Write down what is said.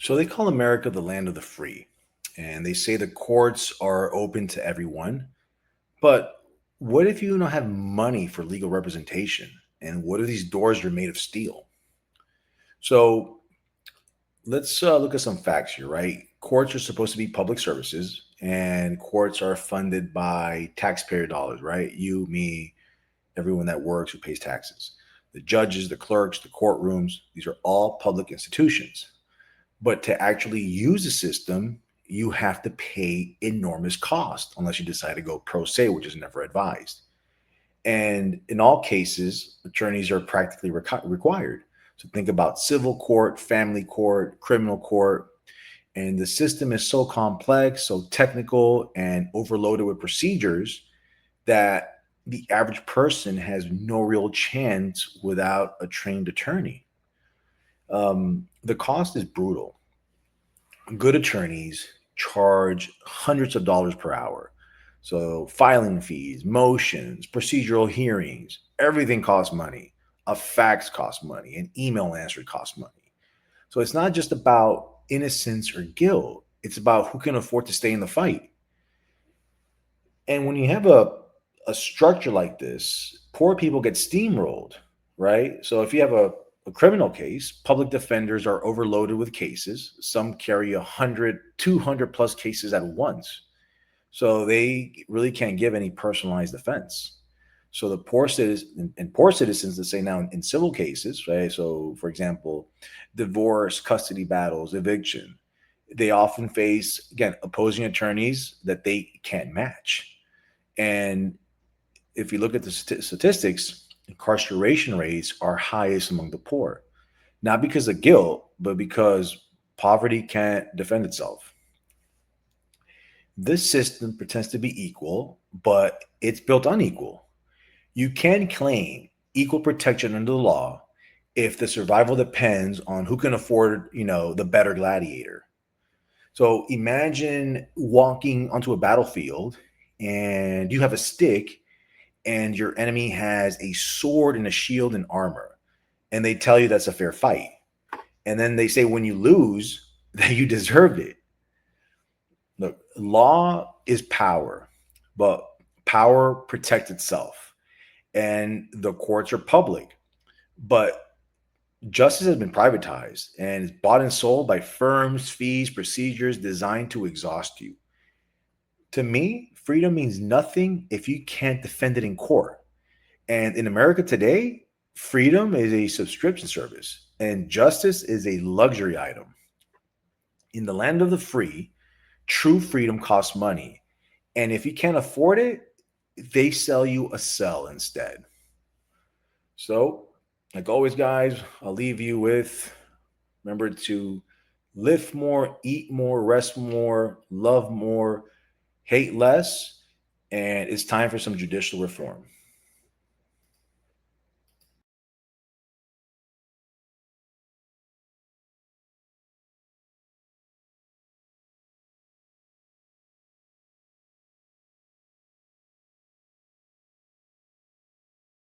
So they call America the land of the free, and they say the courts are open to everyone. But what if you don't have money for legal representation? And what if these doors are made of steel? So let's look at some facts here, right? Courts are supposed to be public services, and courts are funded by taxpayer dollars, right? You, me, everyone that works who pays taxes. The judges, the clerks, the courtrooms, these are all public institutions. But to actually use the system, you have to pay enormous cost unless you decide to go pro se, which is never advised. And in all cases, attorneys are practically required. So think about civil court, family court, criminal court. And the system is so complex, so technical, and overloaded with procedures that the average person has no real chance without a trained attorney. The cost is brutal. Good attorneys charge hundreds of dollars per hour. So filing fees, motions, procedural hearings, everything costs money. A fax costs money. An email answer costs money. So it's not just about innocence or guilt. It's about who can afford to stay in the fight. And when you have a structure like this, poor people get steamrolled, right? So if you have a criminal case, public defenders are overloaded with cases. Some carry 100, 200 plus cases at once. So they really can't give any personalized defense. So the poor citizens and poor citizens, let's say now in civil cases, right? So for example, divorce, custody battles, eviction, they often face, again, opposing attorneys that they can't match. And if you look at the statistics, incarceration rates are highest among the poor, not because of guilt, but because poverty can't defend itself. This system pretends to be equal, but it's built unequal. You can claim equal protection under the law if the survival depends on who can afford, the better gladiator. So imagine walking onto a battlefield and you have a stick and your enemy has a sword and a shield and armor, and they tell you that's a fair fight. And then they say when you lose, that you deserved it. Look, law is power, but power protects itself. And the courts are public, but justice has been privatized and is bought and sold by firms, fees, procedures designed to exhaust you. To me, freedom means nothing if you can't defend it in court. And in America today, freedom is a subscription service and justice is a luxury item. In the land of the free, true freedom costs money. And if you can't afford it, they sell you a cell instead. So, like always, guys, I'll leave you with remember to lift more, eat more, rest more, love more, hate less. And it's time for some judicial reform.